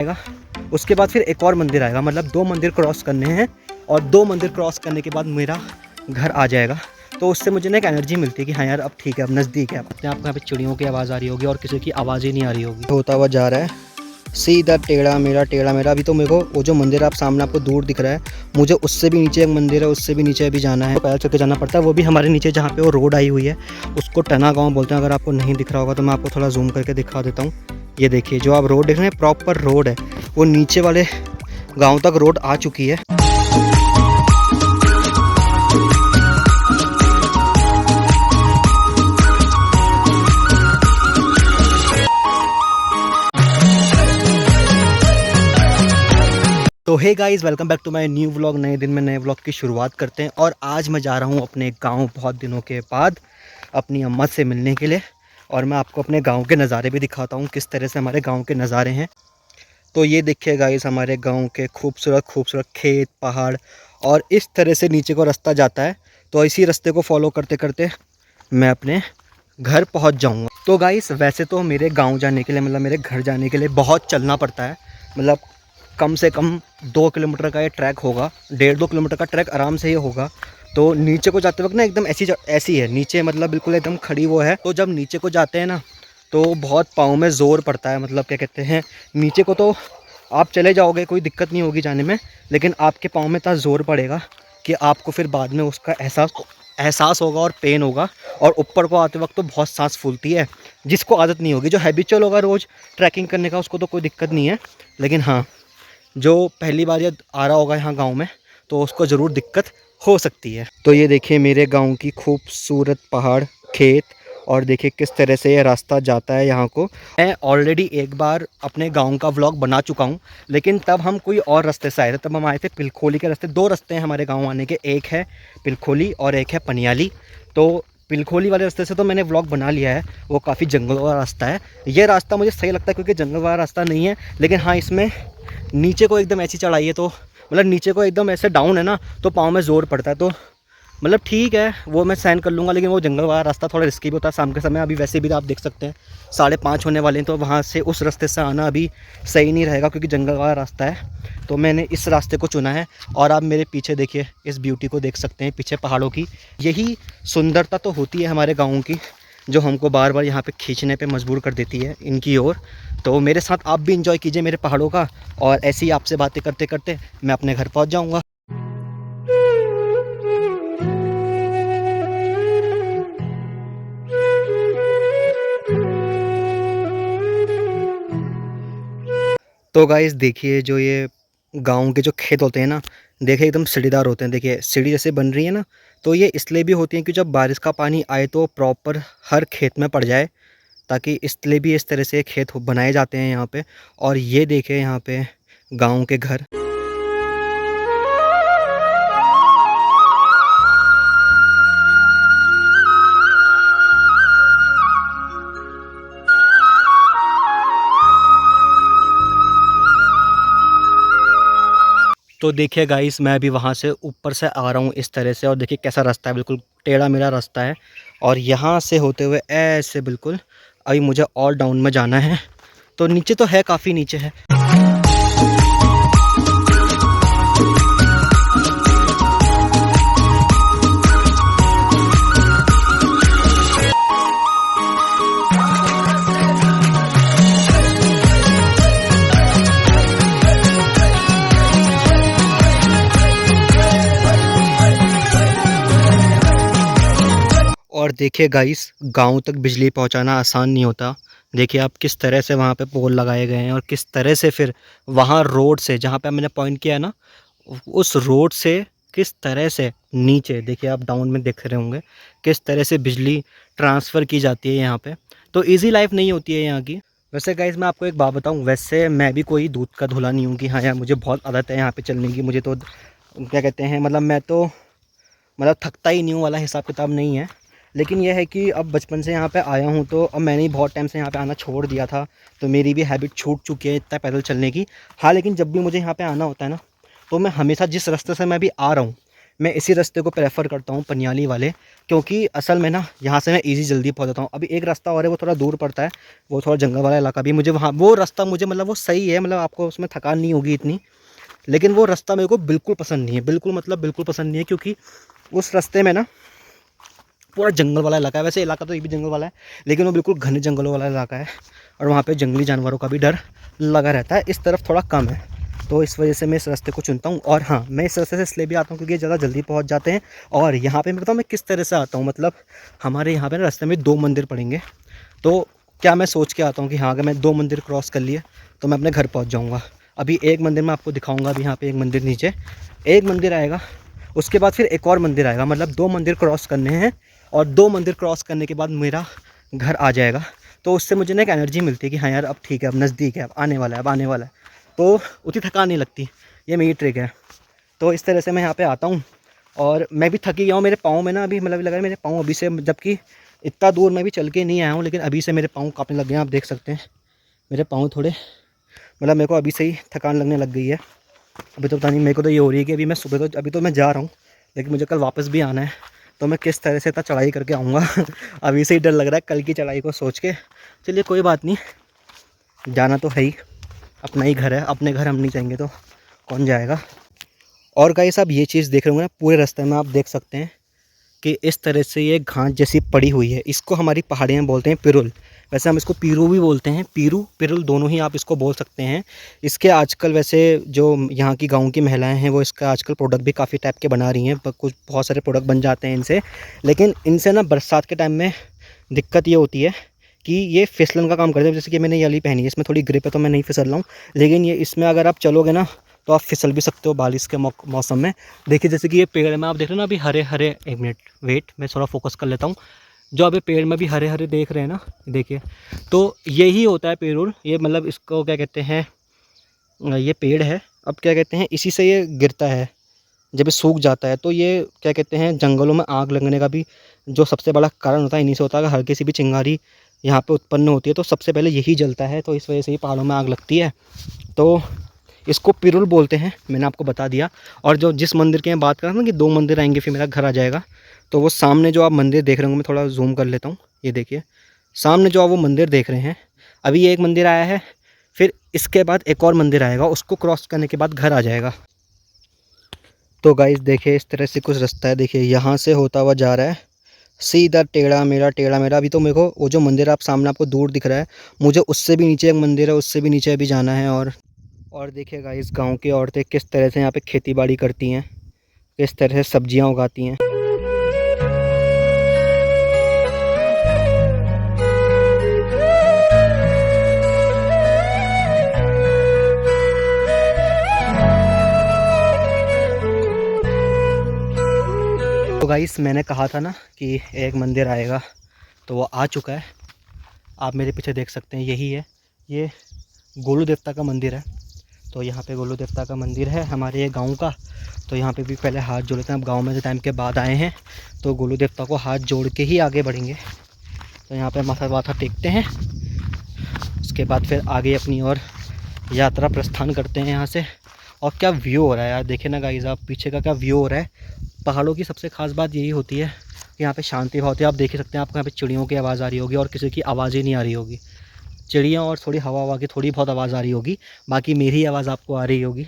आएगा, उसके बाद फिर एक और मंदिर आएगा, मतलब 2 मंदिर क्रॉस करने हैं और 2 मंदिर क्रॉस करने के बाद मेरा घर आ जाएगा। तो उससे मुझे ना एक एनर्जी मिलती है कि हाँ यार अब ठीक है, अब नज़दीक है। अपने आप को यहाँ पे चिड़ियों की आवाज़ आ रही होगी और किसी की आवाज़ ही नहीं आ रही होगी। होता हुआ जा रहा है सीधा टेढ़ा मेरा। अभी तो मेरे को वो जो मंदिर आप सामने आपको दूर दिख रहा है, मुझे उससे भी नीचे एक मंदिर है, उससे भी नीचे अभी जाना है, तो पैदल चल के जाना पड़ता है। वो भी हमारे नीचे जहाँ पे वो रोड आई हुई है उसको टना गाँव बोलते हैं। अगर आपको नहीं दिख रहा होगा तो मैं आपको थोड़ा जूम करके दिखा देता हूँ। ये देखिए जो आप रोड देख रहे हैं प्रॉपर रोड है, वो नीचे वाले गाँव तक रोड आ चुकी है। तो hey guys, welcome back to my new vlog. नए दिन में नए व्लॉग की शुरुआत करते हैं और आज मैं जा रहा हूँ अपने गांव बहुत दिनों के बाद अपनी अम्मा से मिलने के लिए। और मैं आपको अपने गांव के नज़ारे भी दिखाता हूँ, किस तरह से हमारे गांव के नज़ारे हैं। तो ये देखिए गाइज़ हमारे गांव के खूबसूरत खूबसूरत खेत, पहाड़ और इस तरह से नीचे को रास्ता जाता है। तो इसी रास्ते को फॉलो करते करते मैं अपने घर पहुँच जाऊँगा। तो गाइज़ वैसे तो मेरे गाँव जाने के लिए, मतलब मेरे घर जाने के लिए बहुत चलना पड़ता है। मतलब कम से कम 2 किलोमीटर का ये ट्रैक होगा, 1.5-2 किलोमीटर का ट्रैक आराम से ही होगा। तो नीचे को जाते वक्त ना एकदम ऐसी है नीचे, मतलब बिल्कुल एकदम खड़ी वो है। तो जब नीचे को जाते हैं ना तो बहुत पाँव में ज़ोर पड़ता है, मतलब क्या कहते हैं, नीचे को तो आप चले जाओगे, कोई दिक्कत नहीं होगी जाने में, लेकिन आपके पाँव में इतना ज़ोर पड़ेगा कि आपको फिर बाद में उसका एहसास होगा और पेन होगा। और ऊपर को आते वक्त तो बहुत सांस फूलती है। जिसको आदत नहीं होगी, जो हैबिचुअल होगा रोज़ ट्रैकिंग करने का, उसको तो कोई दिक्कत नहीं है, लेकिन हाँ जो पहली बार ये आ रहा होगा यहाँ गांव में तो उसको ज़रूर दिक्कत हो सकती है। तो ये देखिए मेरे गांव की खूबसूरत पहाड़, खेत और देखिए किस तरह से ये रास्ता जाता है यहाँ को। मैं ऑलरेडी एक बार अपने गांव का व्लॉग बना चुका हूँ, लेकिन तब हम कोई और रास्ते से आए थे। तब हम आए थे पिलखोली के रास्ते। 2 रास्ते हैं हमारे गाँव आने के, एक है पिलखोली और एक है पनियाली। तो पिलखोली वाले रास्ते से तो मैंने व्लॉग बना लिया है, वो काफ़ी जंगल वाला रास्ता है। ये रास्ता मुझे सही लगता है क्योंकि जंगल वाला रास्ता नहीं है, लेकिन हाँ इसमें नीचे को एकदम ऐसी चढ़ाई है, तो मतलब नीचे को एकदम ऐसे डाउन है ना, तो पाँव में ज़ोर पड़ता है। तो मतलब ठीक है, वो मैं सहन कर लूँगा, लेकिन वो जंगल वाला रास्ता थोड़ा रिस्की भी होता है शाम के समय। अभी वैसे भी आप देख सकते हैं 5:30 होने वाले हैं, तो वहाँ से उस रास्ते से आना अभी सही नहीं रहेगा क्योंकि जंगल वाला रास्ता है। तो मैंने इस रास्ते को चुना है। और आप मेरे पीछे देखिए, इस ब्यूटी को देख सकते हैं पीछे पहाड़ों की। यही सुंदरता तो होती है हमारे गाँव की, जो हमको बार बार यहाँ पे खींचने पे मजबूर कर देती है इनकी ओर। तो मेरे साथ आप भी इंजॉय कीजिए मेरे पहाड़ों का, और ऐसे ही आपसे बातें करते करते मैं अपने घर पहुँच जाऊँगा। तो गाइस देखिए जो ये गाँव के जो खेत होते हैं ना, देखिए एकदम सीढ़ीदार होते हैं। देखिए सीढ़ी जैसे बन रही है ना, तो ये इसलिए भी होती है कि जब बारिश का पानी आए तो प्रॉपर हर खेत में पड़ जाए, ताकि इसलिए भी इस तरह से खेत बनाए जाते हैं यहाँ पे। और ये देखें यहाँ पे गाँव के घर। तो देखिए गाइस मैं अभी वहाँ से ऊपर से आ रहा हूँ इस तरह से, और देखिए कैसा रास्ता है, बिल्कुल टेढ़ा मेरा रास्ता है। और यहाँ से होते हुए ऐसे बिल्कुल अभी मुझे और डाउन में जाना है। तो नीचे तो है, काफ़ी नीचे है। और देखिए गाइस गांव तक बिजली पहुंचाना आसान नहीं होता। देखिए आप किस तरह से वहां पे पोल लगाए गए हैं, और किस तरह से फिर वहां रोड से, जहां पे मैंने पॉइंट किया है ना, उस रोड से किस तरह से नीचे देखिए आप डाउन में देख रहे होंगे किस तरह से बिजली ट्रांसफ़र की जाती है यहाँ पे। तो इजी लाइफ नहीं होती है यहाँ की। वैसे गाइस मैं आपको एक बात बताऊँ, वैसे मैं भी कोई दूध का धुला नहीं हूँ कि हाँ यार मुझे बहुत आदत है यहाँ पे चलने की, मुझे तो क्या कहते हैं, मतलब मैं तो मतलब थकता ही नहीं हूँ वाला हिसाब किताब नहीं है। लेकिन यह है कि अब बचपन से यहाँ पे आया हूँ, तो अब मैंने ही बहुत टाइम से यहाँ पे आना छोड़ दिया था, तो मेरी भी हैबिट छूट चुकी है इतना पैदल चलने की। हाँ लेकिन जब भी मुझे यहाँ पे आना होता है ना, तो मैं हमेशा जिस रास्ते से मैं भी आ रहा हूँ, मैं इसी रास्ते को प्रेफर करता हूँ, पनियाली वाले, क्योंकि असल में ना यहाँ से मैं ईज़ी जल्दी पहुँच जाता हूँ। अभी एक रास्ता और है, वो थोड़ा दूर पड़ता है, वो थोड़ा जंगल वाला इलाका भी, मुझे वहाँ वो रास्ता मुझे मतलब वो सही है, मतलब आपको उसमें थकान नहीं होगी इतनी, लेकिन वो रास्ता मेरे को बिल्कुल पसंद नहीं है, बिल्कुल मतलब बिल्कुल पसंद नहीं है, क्योंकि उस रास्ते में ना पूरा जंगल वाला इलाका है। वैसे इलाका तो ये भी जंगल वाला है, लेकिन वो बिल्कुल घने जंगलों वाला इलाका है, और वहाँ पे जंगली जानवरों का भी डर लगा रहता है। इस तरफ थोड़ा कम है, तो इस वजह से मैं इस रास्ते को चुनता हूँ। और हाँ, मैं इस रास्ते से इसलिए भी आता हूँ क्योंकि ये ज़्यादा जल्दी पहुँच जाते हैं। और यहाँ पे मैं बताऊँ मैं किस तरह से आता हूँ, मतलब हमारे यहाँ पे ना रास्ते में 2 मंदिर पड़ेंगे, तो क्या मैं सोच के आता हूँ कि हाँ, अगर मैं 2 मंदिर क्रॉस कर लिए तो मैं अपने घर पहुँच जाऊँगा। अभी एक मंदिर मैं आपको दिखाऊँगा, अभी यहाँ पे एक मंदिर नीचे एक मंदिर आएगा, उसके बाद फिर एक और मंदिर आएगा, मतलब 2 मंदिर क्रॉस करने हैं, और 2 मंदिर क्रॉस करने के बाद मेरा घर आ जाएगा। तो उससे मुझे ना एक एनर्जी मिलती है कि हाँ यार, अब ठीक है, अब नज़दीक है, अब आने वाला है, अब आने वाला है, तो उतनी थकान नहीं लगती। ये मेरी ट्रिक है। तो इस तरह से मैं यहाँ पे आता हूँ, और मैं भी थकी गया हूँ, मेरे पाँव में ना अभी मतलब लग रहा है मेरे पाँव अभी से, जबकि इतना दूर मैं भी चल के नहीं आया हूँ, लेकिन अभी से मेरे पाँव काँपने लग गए हैं। आप देख सकते हैं मेरे पाँव थोड़े, मतलब मेरे को अभी से ही थकान लगने लग गई है। अभी तो पता नहीं, मेरे को तो ये हो रही है कि अभी मैं सुबह तो अभी तो मैं जा रहा हूँ, लेकिन मुझे कल वापस भी आना है, तो मैं किस तरह से इतना चढ़ाई करके आऊँगा अभी से ही डर लग रहा है कल की चढ़ाई को सोच के। चलिए कोई बात नहीं, जाना तो है ही, अपना ही घर है, अपने घर हम नहीं जाएंगे तो कौन जाएगा। और गाइस आप ये चीज़ देख रहे होंगे ना, पूरे रास्ते में आप देख सकते हैं कि इस तरह से ये घास जैसी पड़ी हुई है। इसको हमारी पहाड़ियाँ बोलते हैं पिरुल, वैसे हम इसको पीरू भी बोलते हैं, पीरू पिरुल दोनों ही आप इसको बोल सकते हैं। इसके आजकल वैसे जो यहाँ की गांव की महिलाएं हैं वो इसका आजकल प्रोडक्ट भी काफ़ी टाइप के बना रही हैं, कुछ बहुत सारे प्रोडक्ट बन जाते हैं इनसे, लेकिन इनसे ना बरसात के टाइम में दिक्कत ये होती है कि ये फिसलन का काम करते हैं। जैसे कि मैंने ये वाली पहनी है, इसमें थोड़ी ग्रिप है तो मैं नहीं फिसल रहा हूँ, लेकिन ये इसमें अगर आप चलोगे ना तो आप फिसल भी सकते हो बारिश के मौसम में। देखिए जैसे कि ये पेड़ में आप देख रहे हो ना अभी हरे हरे, एक मिनट वेट, मैं थोड़ा फोकस कर लेता हूँ। जो अभी पेड़ में भी हरे हरे देख रहे हैं ना, देखिए, तो यही होता है पेड़, ये मतलब इसको क्या कहते हैं, ये पेड़ है, अब क्या कहते हैं, इसी से ये गिरता है जब ये सूख जाता है। तो ये क्या कहते हैं, जंगलों में आग लगने का भी जो सबसे बड़ा कारण होता है इन्हीं से होता है। अगर हल्की सी भी चिंगारी यहाँ पे उत्पन्न होती है तो सबसे पहले यही जलता है, तो इस वजह से ही पहाड़ों में आग लगती है। तो इसको पिरुल बोलते हैं, मैंने आपको बता दिया। और जो जिस मंदिर की मैं बात कर रहा हूँ ना कि 2 मंदिर आएंगे फिर मेरा घर आ जाएगा, तो वो सामने जो आप मंदिर देख रहे होंगे, मैं थोड़ा जूम कर लेता हूँ, ये देखिए सामने जो आप वो मंदिर देख रहे हैं, अभी ये एक मंदिर आया है, फिर इसके बाद एक और मंदिर आएगा, उसको क्रॉस करने के बाद घर आ जाएगा। तो गाइस देखिए इस तरह से कुछ रास्ता है, देखिए यहाँ से होता हुआ जा रहा है सीधा टेढ़ा मेरा टेढ़ा मेरा। अभी तो मेरे को वो जो मंदिर आप सामने आपको दूर दिख रहा है, मुझे उससे भी नीचे एक मंदिर है, उससे भी नीचे अभी जाना है। और देखिए गाइस गांव की औरतें किस तरह से यहाँ पे खेती बाड़ी करती हैं, किस तरह से सब्जियां उगाती हैं। तो गाइस मैंने कहा था ना कि एक मंदिर आएगा, तो वो आ चुका है। आप मेरे पीछे देख सकते हैं, यही है, ये गोलू देवता का मंदिर है। तो यहाँ पे गोलू देवता का मंदिर है हमारे ये गांव का। तो यहाँ पे भी पहले हाथ जोड़ते हैं, अब गांव में से टाइम के बाद आए हैं तो गोलू देवता को हाथ जोड़ के ही आगे बढ़ेंगे। तो यहाँ पे माथा वाथा टेकते हैं, उसके बाद फिर आगे अपनी और यात्रा प्रस्थान करते हैं यहाँ से। और क्या व्यू हो रहा है यार, देखिए ना गाइस आप पीछे का क्या व्यू हो रहा है। पहाड़ों की सबसे खास बात यही होती है कि यहाँ पे शांति बहुत है। आप देख ही सकते हैं, आपको यहाँ पे चिड़ियों की आवाज़ आ रही होगी और किसी की आवाज़ ही नहीं आ रही होगी। चिड़ियाँ और थोड़ी हवा की थोड़ी बहुत आवाज़ आ रही होगी, बाकी मेरी आवाज़ आपको आ रही होगी।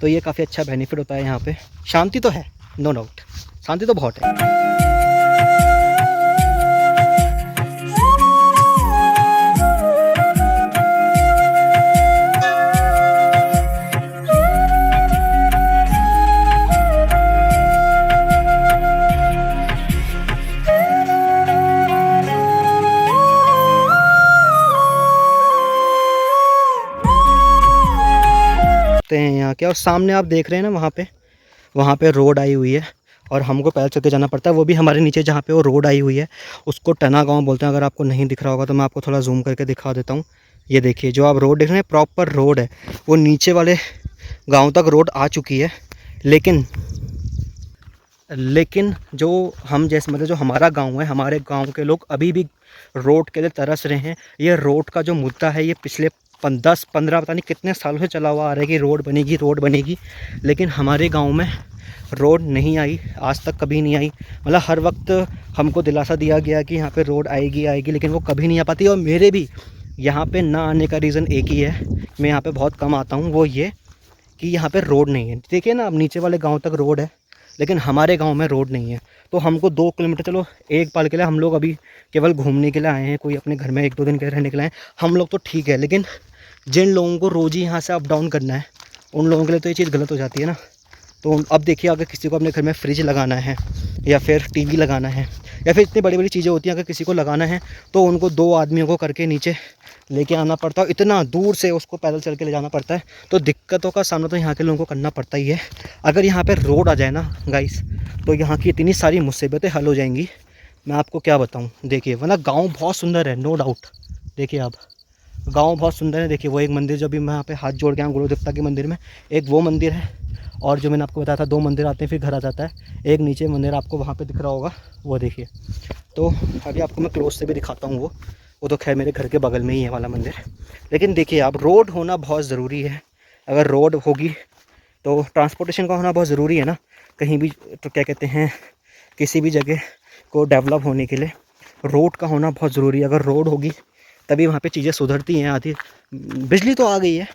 तो ये काफ़ी अच्छा बेनिफिट होता है यहाँ पे। शांति तो है, नो डाउट, शांति तो बहुत है। हैं यहाँ के, और सामने आप देख रहे हैं ना वहाँ पे रोड आई हुई है और हमको पैदल चल के जाना पड़ता है। वो भी हमारे नीचे जहाँ पे वो रोड आई हुई है उसको टना गांव बोलते हैं। अगर आपको नहीं दिख रहा होगा तो मैं आपको थोड़ा जूम करके दिखा देता हूँ। ये देखिए जो आप रोड देख रहे हैं प्रॉपर रोड है, वो नीचे वाले गाँव तक रोड आ चुकी है। लेकिन जो हम जैसे मतलब जो हमारा गाँव है, हमारे गाँव के लोग अभी भी रोड के लिए तरस रहे हैं। ये रोड का जो मुद्दा है ये पिछले 10-15 पता नहीं कितने सालों से चला हुआ आ रहा है कि रोड बनेगी, रोड बनेगी, लेकिन हमारे गांव में रोड नहीं आई, आज तक कभी नहीं आई। मतलब हर वक्त हमको दिलासा दिया गया कि यहाँ पे रोड आएगी आएगी, लेकिन वो कभी नहीं आ पाती। और मेरे भी यहाँ पे ना आने का रीज़न एक ही है, मैं यहाँ पे बहुत कम आता हूँ, वो ये कि यहाँ पे रोड नहीं है। देखिए ना, अब नीचे वाले गांव तक रोड है, लेकिन हमारे गांव में रोड नहीं है। तो हमको 2 किलोमीटर, चलो एक पल के लिए हम लोग अभी केवल घूमने के लिए आए हैं, कोई अपने घर में 1-2 दिन के रहने के लिए आए हैं, हम लोग तो ठीक है, लेकिन जिन लोगों को रोज़ ही यहाँ से अप डाउन करना है, उन लोगों के लिए तो ये चीज़ गलत हो जाती है ना। तो अब देखिए, अगर किसी को अपने घर में फ्रिज लगाना है या फिर टीवी लगाना है या फिर इतनी बड़ी बड़ी चीज़ें होती हैं, अगर किसी को लगाना है तो उनको 2 आदमियों को करके नीचे लेके आना पड़ता है, इतना दूर से उसको पैदल चल के ले जाना पड़ता है। तो दिक्कतों का सामना तो यहाँ के लोगों को करना पड़ता ही है। अगर यहाँ पर रोड आ जाए ना गाइस, तो यहाँ की इतनी सारी मुसीबतें हल हो जाएंगी, मैं आपको क्या बताऊँ। देखिए, वरना गाँव बहुत सुंदर है, नो डाउट। देखिए आप, गाँव बहुत सुंदर है। देखिए वो एक मंदिर जो अभी मैं यहाँ पे हाथ जोड़ गया हूँ गुरु देवता के मंदिर में, एक वो मंदिर है, और जो मैंने आपको बताया था 2 मंदिर आते हैं फिर घर आ जाता है। एक नीचे मंदिर आपको वहाँ पे दिख रहा होगा, वो देखिए। तो अभी आपको मैं क्लोज से भी दिखाता हूँ, वो तो खैर मेरे घर के बगल में ही है वाला मंदिर। लेकिन देखिए आप, रोड होना बहुत ज़रूरी है। अगर रोड होगी तो ट्रांसपोर्टेशन का होना बहुत ज़रूरी है ना, कहीं भी तो क्या कहते हैं, किसी भी जगह को डेवलप होने के लिए रोड का होना बहुत ज़रूरी है। अगर रोड होगी तभी वहाँ पे चीज़ें सुधरती हैं। आधी बिजली तो आ गई है,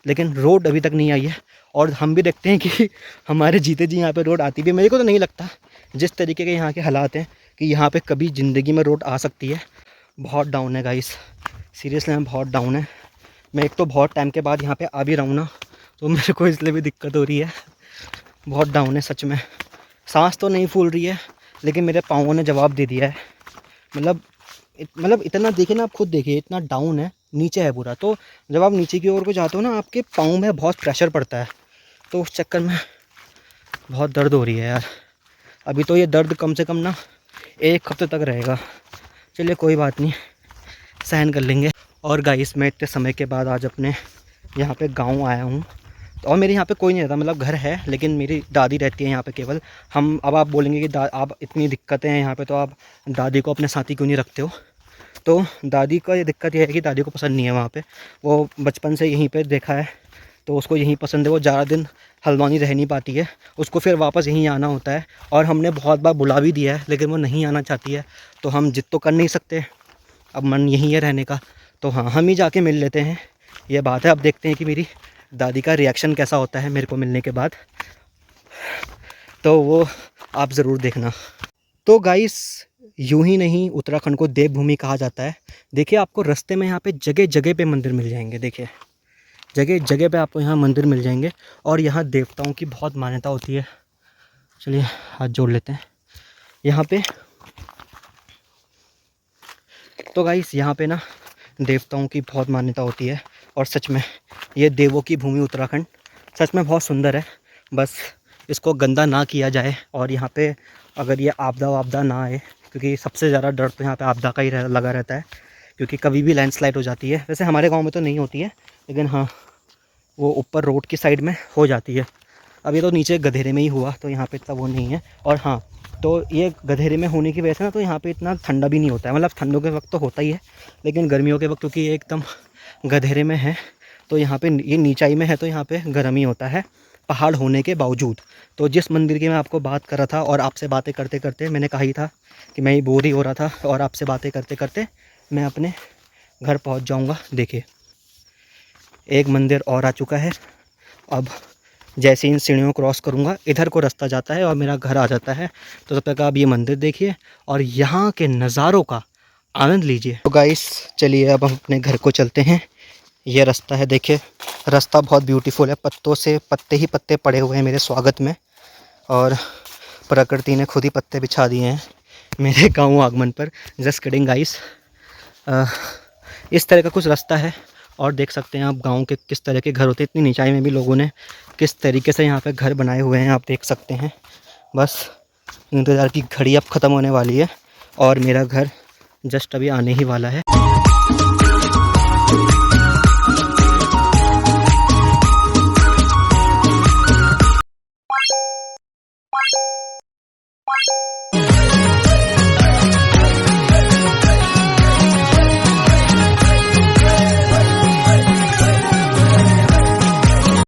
लेकिन रोड अभी तक नहीं आई है। और हम भी देखते हैं कि हमारे जीते जी यहाँ पे रोड आती भी है। मेरे को तो नहीं लगता, जिस तरीके के यहाँ के हालात हैं, कि यहाँ पे कभी ज़िंदगी में रोड आ सकती है। बहुत डाउन है गाइस, सीरियसली मैं बहुत डाउन है। मैं एक तो बहुत टाइम के बाद यहाँ पे आ भी रहा हूँ ना, तो मेरे को इसलिए भी दिक्कत हो रही है। बहुत डाउन है सच में, सांस तो नहीं फूल रही है, लेकिन मेरे पाँवों ने जवाब दे दिया है। मतलब इतना देखिए ना, आप खुद देखिए, इतना डाउन है, नीचे है पूरा। तो जब आप नीचे की ओर को जाते हो ना, आपके पाँव में बहुत प्रेशर पड़ता है, तो उस चक्कर में बहुत दर्द हो रही है यार। अभी तो ये दर्द कम से कम ना 1 हफ्ते तक रहेगा। चलिए कोई बात नहीं, सहन कर लेंगे। और गाइस, मैं इतने समय के बाद आज अपने यहाँ पे गांव आया हूँ, और मेरे यहाँ पे कोई नहीं रहता, मतलब घर है, लेकिन मेरी दादी रहती है यहाँ पे केवल। हम अब आप बोलेंगे कि आप इतनी दिक्कतें हैं यहाँ पे, तो आप दादी को अपने साथी क्यों नहीं रखते हो। तो दादी का ये दिक्कत ये है कि दादी को पसंद नहीं है वहाँ पे, वो बचपन से यहीं पे देखा है, तो उसको यहीं पसंद है। वो ज़्यादा दिन हल्द्वानी रह नहीं पाती है, उसको फिर वापस यहीं आना होता है। और हमने बहुत बार बुला भी दिया है, लेकिन वो नहीं आना चाहती है। तो हम जिद तो कर नहीं सकते, अब मन यहीं है रहने का, तो हाँ, हम ही जाके मिल लेते हैं, ये बात है। अब देखते हैं कि मेरी दादी का रिएक्शन कैसा होता है मेरे को मिलने के बाद, तो वो आप ज़रूर देखना। तो गाइस, यूं ही नहीं, उत्तराखंड को देवभूमि कहा जाता है। देखिए आपको रास्ते में यहाँ पे जगह जगह पे मंदिर मिल जाएंगे। देखिए जगह जगह पे आपको यहाँ मंदिर मिल जाएंगे, और यहाँ देवताओं की बहुत मान्यता होती है। चलिए हाथ जोड़ लेते हैं यहाँ पे। तो गाइस, यहाँ पे ना देवताओं की बहुत मान्यता होती है, और सच में ये देवों की भूमि उत्तराखंड सच में बहुत सुंदर है। बस इसको गंदा ना किया जाए, और यहाँ पे अगर ये आपदा वापदा ना आए, क्योंकि सबसे ज़्यादा डर तो यहाँ पे आपदा का ही लगा रहता है, क्योंकि कभी भी लैंडस्लाइड हो जाती है। वैसे हमारे गांव में तो नहीं होती है, लेकिन हाँ, वो ऊपर रोड की साइड में हो जाती है। अब ये तो नीचे गधेरे में ही हुआ, तो यहाँ पे इतना वो नहीं है। और हाँ, तो ये गधेरे में होने की वजह से ना, तो यहाँ पे इतना ठंडा भी नहीं होता है। मतलब ठंडों के वक्त तो होता ही है, लेकिन गर्मियों के वक्त क्योंकि ये एकदम गधेरे में है, तो यहाँ पे ये नीचाई में है, तो यहाँ पे गर्म ही होता है पहाड़ होने के बावजूद। तो जिस मंदिर की मैं आपको बात कर रहा था, और आपसे बातें करते करते मैंने कहा ही था कि मैं ही बोर ही हो रहा था, और आपसे बातें करते करते मैं अपने घर पहुँच जाऊँगा। देखिए एक मंदिर और आ चुका है। अब जैसे इन सीढ़ियों क्रॉस करूँगा, इधर को रास्ता जाता है और मेरा घर आ जाता है। तो तब तक आप ये मंदिर देखिए और यहाँ के नज़ारों का आनंद लीजिए। तो गाइस, चलिए अब हम अपने घर को चलते हैं। ये रास्ता है, देखिए रास्ता बहुत ब्यूटीफुल है, पत्तों से पत्ते ही पत्ते पड़े हुए हैं मेरे स्वागत में, और प्रकृति ने खुद ही पत्ते बिछा दिए हैं मेरे गाँव आगमन पर। Just kidding guys. इस तरह का कुछ रास्ता है, और देख सकते हैं आप गांव के किस तरह के घर होते हैं। इतनी ऊंचाई में भी लोगों ने किस तरीके से यहाँ पे घर बनाए हुए हैं, आप देख सकते हैं। बस इंतज़ार की घड़ी अब ख़त्म होने वाली है, और मेरा घर जस्ट अभी आने ही वाला है।